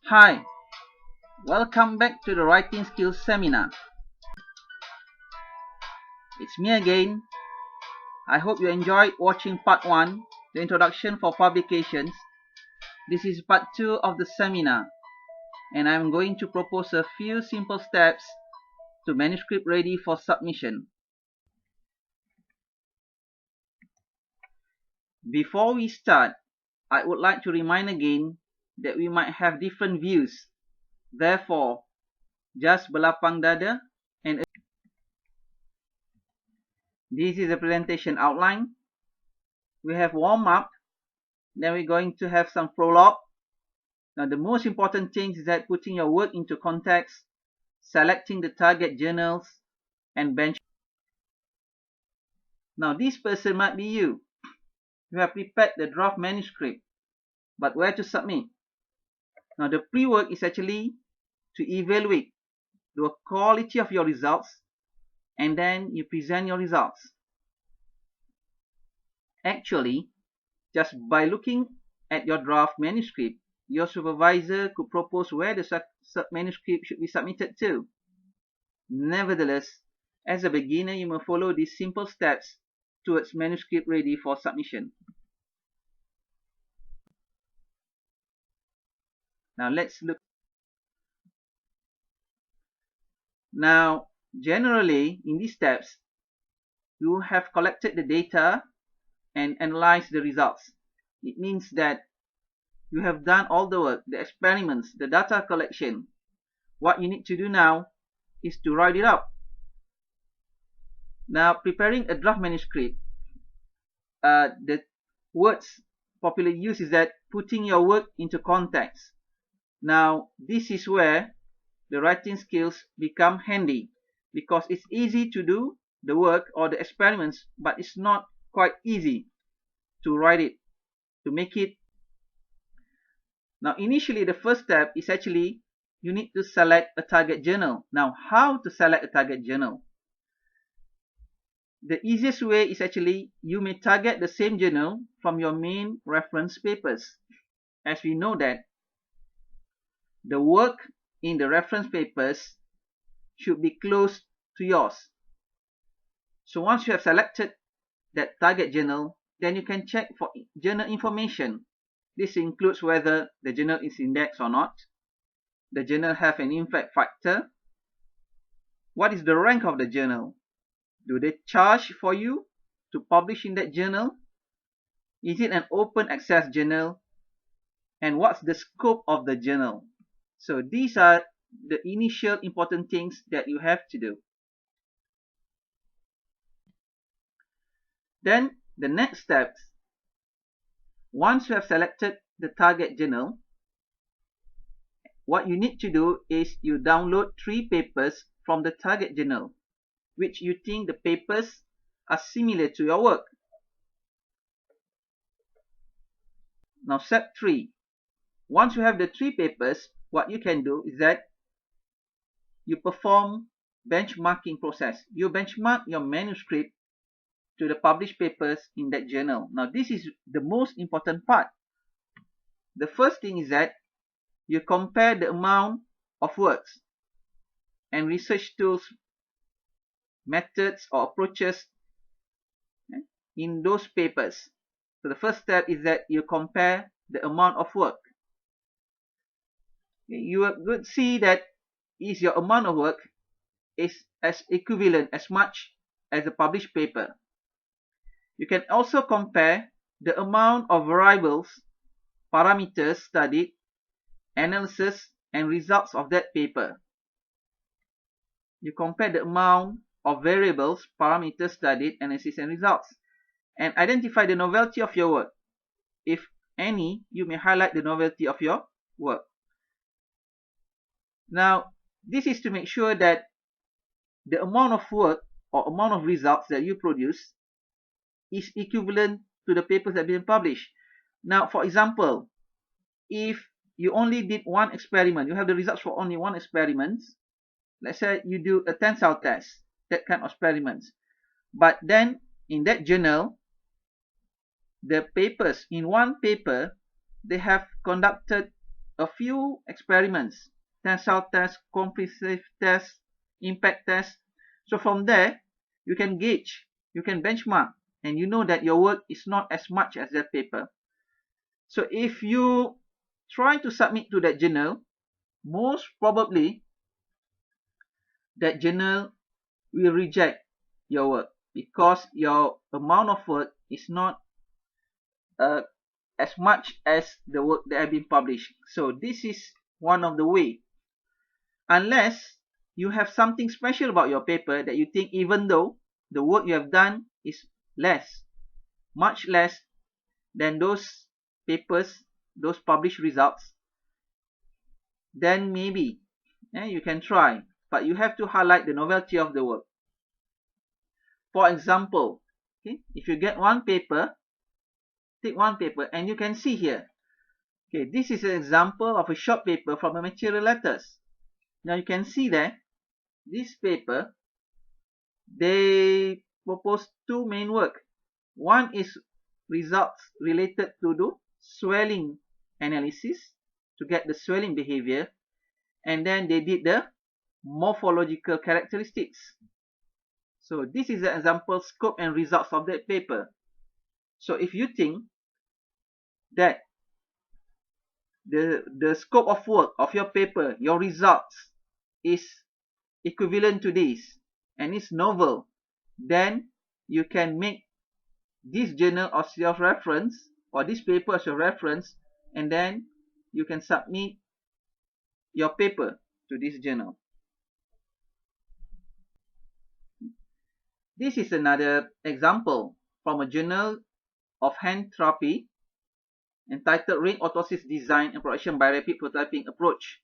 Hi, welcome back to the Writing Skills Seminar. It's me again. I hope you enjoyed watching part 1, the introduction for publications. This is part 2 of the seminar, and I'm going to propose a few simple steps to manuscript ready for submission. Before we start, I would like to remind again that we might have different views. Therefore, just berlapang dada and this is the presentation outline. We have warm up, then we're going to have some prologue. Now the most important thing is that putting your work into context, selecting the target journals, and bench. Now this person might be you. You have prepared the draft manuscript, but where to submit? Now the pre-work is actually to evaluate the quality of your results, and then you present your results. Actually, just by looking at your draft manuscript, your supervisor could propose where the manuscript should be submitted to. Nevertheless, as a beginner, you may follow these simple steps towards manuscript ready for submission. Now let's look. Now, generally, in these steps, you have collected the data and analyzed the results. It means that you have done all the work, the experiments, the data collection. What you need to do now is to write it up. Now, preparing a draft manuscript, the words popularly used is that putting your work into context. Now, this is where the writing skills become handy, because it's easy to do the work or the experiments, but it's not quite easy to write it, to make it. Now, initially, the first step is actually you need to select a target journal. Now, how to select a target journal? The easiest way is actually you may target the same journal from your main reference papers. As we know that the work in the reference papers should be close to yours. So once you have selected that target journal, then you can check for journal information. This includes whether the journal is indexed or not. The journal have an impact factor. What is the rank of the journal? Do they charge for you to publish in that journal? Is it an open access journal? And what's the scope of the journal? So these are the initial important things that you have to do. Then the next steps, once you have selected the target journal, what you need to do is you download 3 papers from the target journal, which you think the papers are similar to your work. Now step 3, once you have the 3 papers, what you can do is that you perform benchmarking process. You benchmark your manuscript to the published papers in that journal. Now this is the most important part. The first thing is that you compare the amount of works and research tools, methods or approaches in those papers. So the first step is that you compare the amount of work. You would see that is your amount of work is as equivalent as much as the published paper. You can also compare the amount of variables, parameters studied, analysis and results of that paper. You compare the amount of variables, parameters studied, analysis and results, and identify the novelty of your work. If any, you may highlight the novelty of your work. Now, this is to make sure that the amount of work or amount of results that you produce is equivalent to the papers that have been published. Now, for example, if you only did one experiment, you have the results for only one experiment. Let's say you do a tensile test, that kind of experiments. But then in that journal, the papers, in one paper, they have conducted a few experiments, tensile test, comprehensive test, impact test. So from there, you can gauge, you can benchmark, and you know that your work is not as much as that paper. So if you try to submit to that journal, most probably that journal will reject your work because your amount of work is not uh, as much as the work that have been published. So this is one of the way. Unless you have something special about your paper that you think even though the work you have done is less, much less than those papers, those published results, then maybe you can try. But you have to highlight the novelty of the work. For example, okay, if you get one paper, take one paper and you can see here. Okay, this is an example of a short paper from the material letters. Now you can see that this paper, they propose two main work. One is results related to the swelling analysis to get the swelling behavior, and then they did the morphological characteristics. So this is an example scope and results of that paper. So if you think that the scope of work of your paper, your results is equivalent to this and is novel, then you can make this journal as your reference or this paper as your reference, and then you can submit your paper to this journal. This is another example from a journal of hand therapy entitled Ring Orthosis Design and Production by Rapid Prototyping Approach.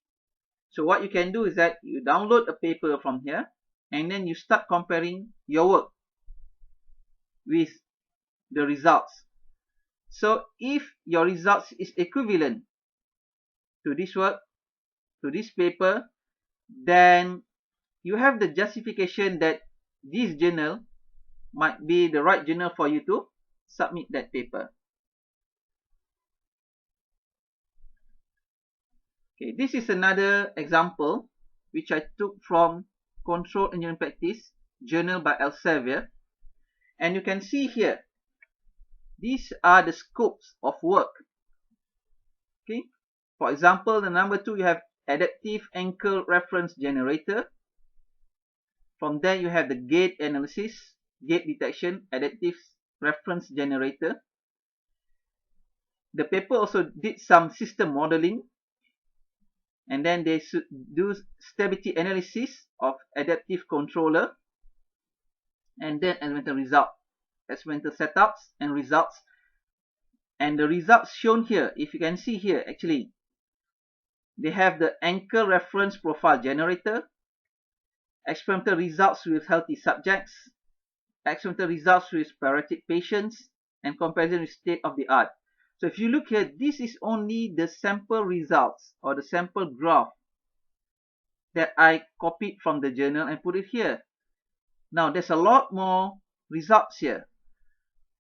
So what you can do is that you download a paper from here and then you start comparing your work with the results. So if your results is equivalent to this work, to this paper, then you have the justification that this journal might be the right journal for you to submit that paper. Okay, this is another example which I took from Control Engineering Practice, journal by Elsevier. And you can see here, these are the scopes of work. Okay, for example, the number 2, you have adaptive anchor reference generator. From there, you have the gate analysis, gate detection, adaptive reference generator. The paper also did some system modeling, and then they do stability analysis of adaptive controller, and then experimental setups and results. And the results shown here, if you can see here, actually, they have the anchor reference profile generator, experimental results with healthy subjects, experimental results with paralytic patients, and comparison with state of the art. So if you look here, this is only the sample results or the sample graph that I copied from the journal and put it here. Now there's a lot more results here.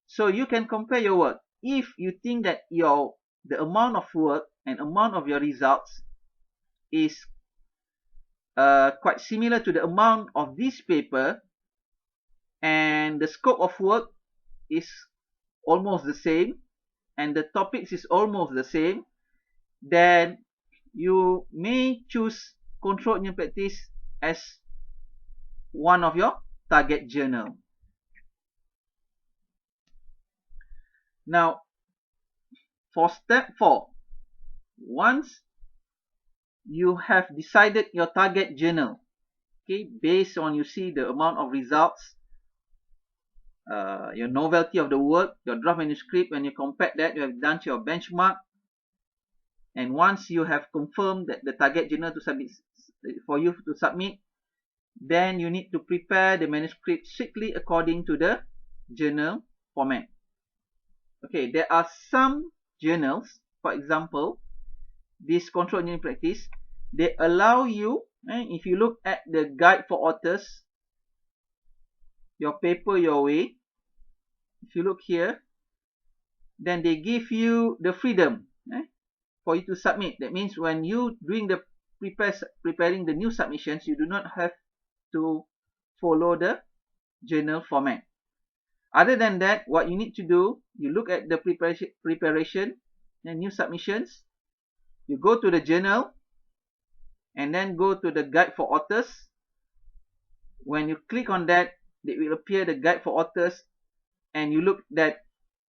So you can compare your work. If you think that the amount of work and amount of your results is quite similar to the amount of this paper, and the scope of work is almost the same, and the topics is almost the same, then you may choose Control Engineering Practice as one of your target journal. Now, for step 4, once you have decided your target journal, okay, based on you see the amount of results, your novelty of the work, your draft manuscript, when you compare that, you have done your benchmark, and once you have confirmed that the target journal to submit for you to submit, then you need to prepare the manuscript strictly according to the journal format. Okay, there are some journals, for example, this Control Engineering Practice, they allow you, if you look at the guide for authors, your paper your way, if you look here, then they give you the freedom for you to submit. That means when you doing the preparing the new submissions, you do not have to follow the journal format. Other than that, what you need to do, you look at the preparation and new submissions, you go to the journal, and then go to the guide for authors. When you click on that, it will appear the guide for authors, and you look at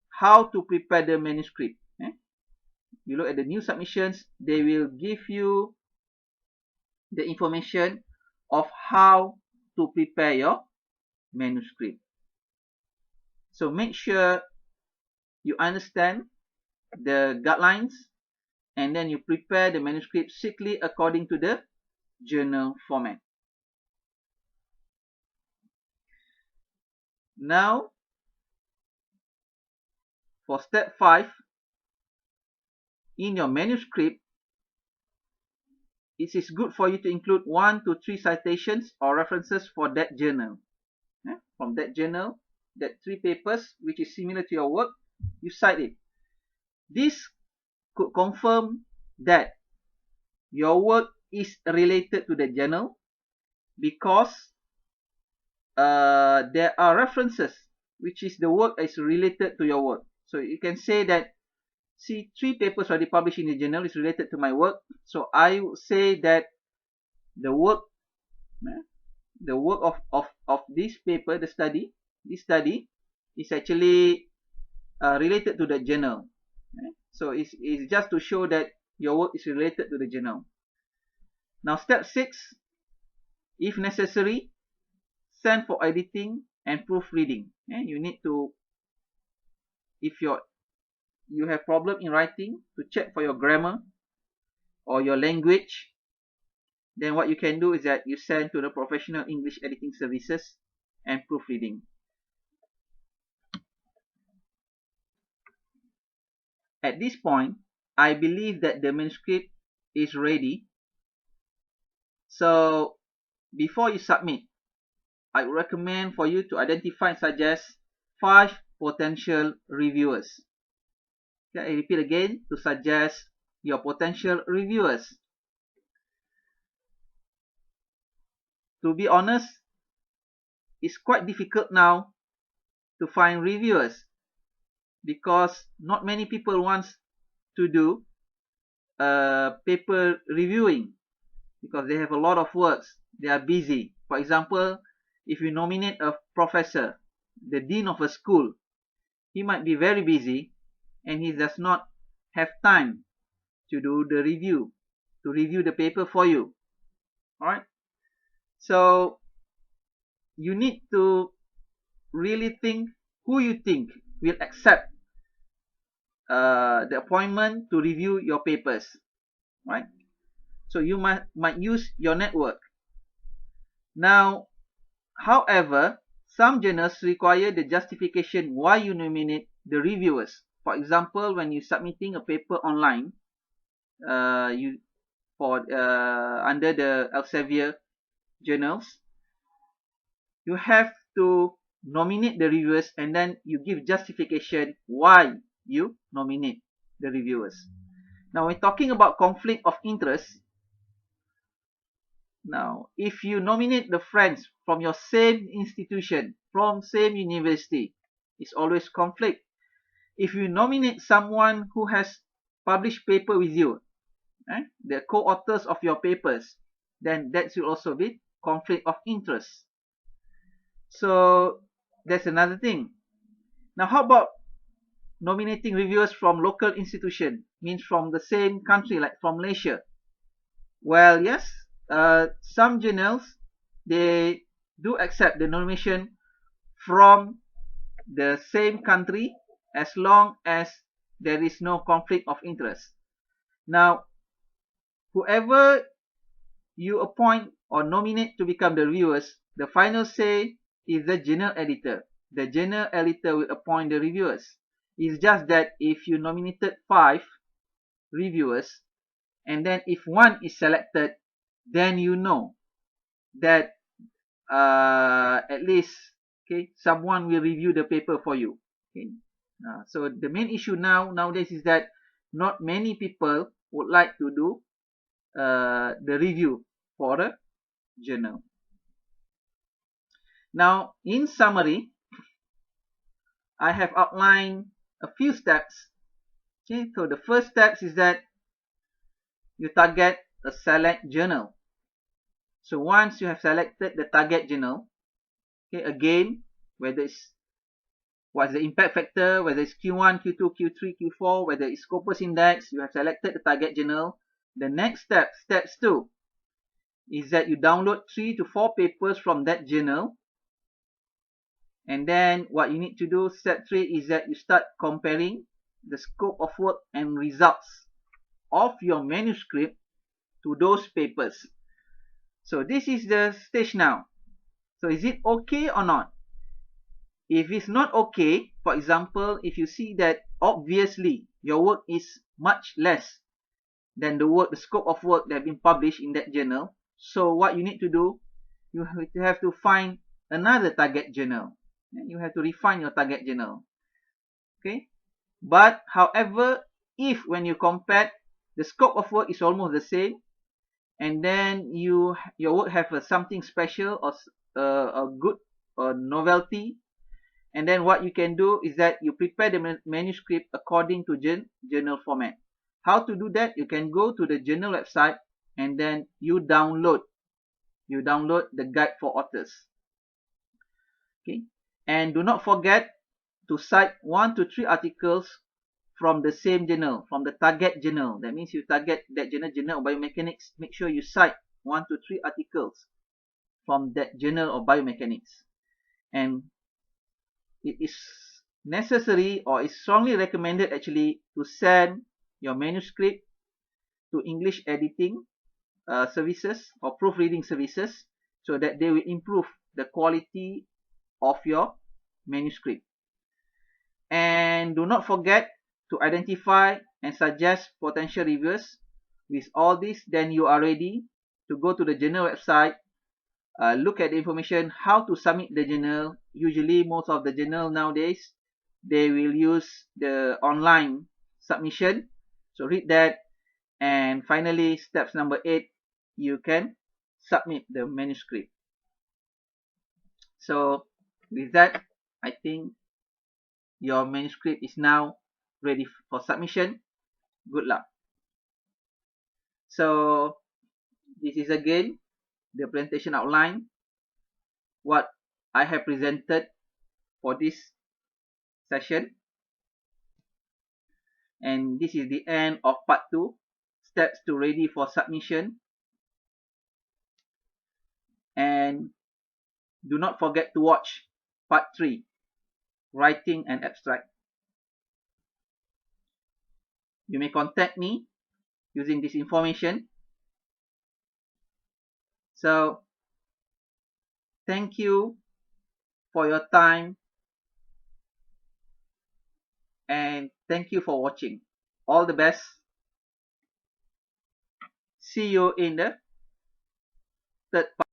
how to prepare the manuscript. You look at the new submissions, they will give you the information of how to prepare your manuscript. So make sure you understand the guidelines, and then you prepare the manuscript strictly according to the journal format. Now, for step 5, in your manuscript, it is good for you to include 1 to 3 citations or references for that journal. From that journal, that 3 papers which is similar to your work, you cite it. This could confirm that your work is related to the journal, because there are references which is the work is related to your work. So you can say that, see, 3 papers already published in the journal is related to my work. So I would say that the work of this paper, this study is actually related to the journal. So it's just to show that your work is related to the journal. Now step 6, if necessary, send for editing and proofreading. You need to, if you have problem in writing, to check for your grammar or your language, then what you can do is that you send to the professional English editing services and proofreading. At this point, I believe that the manuscript is ready. So before you submit, I would recommend for you to identify and suggest 5 potential reviewers. Okay, I repeat again, to suggest your potential reviewers. To be honest, it's quite difficult now to find reviewers, because not many people want to do paper reviewing, because they have a lot of works, they are busy. For example, if you nominate a professor, the dean of a school, he might be very busy and he does not have time to do the review, to review the paper for you. Alright, so you need to really think who you think will accept the appointment to review your papers. Right? So you might use your network. Now, however, some journals require the justification why you nominate the reviewers. For example, when you're submitting a paper online, under the Elsevier journals, you have to nominate the reviewers, and then you give justification why you nominate the reviewers. Now, when talking about conflict of interest, now if you nominate the friends from your same institution, from same university, it's always conflict. If you nominate someone who has published paper with you, the co-authors of your papers, then that should also be conflict of interest. So that's another thing. Now, how about nominating reviewers from local institution, means from the same country, like from Malaysia? Well, yes, some journals, they do accept the nomination from the same country, as long as there is no conflict of interest. Now, whoever you appoint or nominate to become the reviewers, the final say is the journal editor. The journal editor will appoint the reviewers. It's just that if you nominated 5 reviewers, and then if one is selected, then you know that at least, okay, someone will review the paper for you. Okay. So the main issue nowadays is that not many people would like to do the review for a journal. Now, in summary, I have outlined a few steps. Okay, so the first step is that you target a select journal. So once you have selected the target journal, okay, again, whether it's what's the impact factor, whether it's Q1, Q2, Q3, Q4, whether it's Scopus index, you have selected the target journal. The next step, steps 2, is that you download 3 to 4 papers from that journal. And then what you need to do, step 3, is that you start comparing the scope of work and results of your manuscript to those papers. So this is the stage now. So is it okay or not? If it's not okay, for example, if you see that obviously your work is much less than the scope of work that has been published in that journal, so what you need to do, you have to find another target journal. You have to refine your target journal. Okay. But however, if when you compare, the scope of work is almost the same, and then your work have something special or a good novelty, and then what you can do is that you prepare the manuscript according to journal format. How to do that? You can go to the journal website and then you download the guide for authors. Okay, and do not forget to cite 1 to 3 articles from the same journal, from the target journal. That means you target that journal of biomechanics. Make sure you cite 1 to 3 articles from that journal of biomechanics. And it is necessary, or is strongly recommended actually, to send your manuscript to English editing services or proofreading services, so that they will improve the quality of your manuscript. And do not forget to identify and suggest potential reviewers. With all this, then you are ready to go to the journal website, look at the information, how to submit the journal. Usually most of the journal nowadays, they will use the online submission. So read that, and finally steps number 8, you can submit the manuscript. So with that, I think your manuscript is now ready for submission. Good luck. So this is again the presentation outline, what I have presented for this session. And this is the end of part 2, steps to ready for submission. And do not forget to watch part 3, writing an abstract. You may contact me using this information. So thank you for your time, and thank you for watching. All the best. See you in the third part.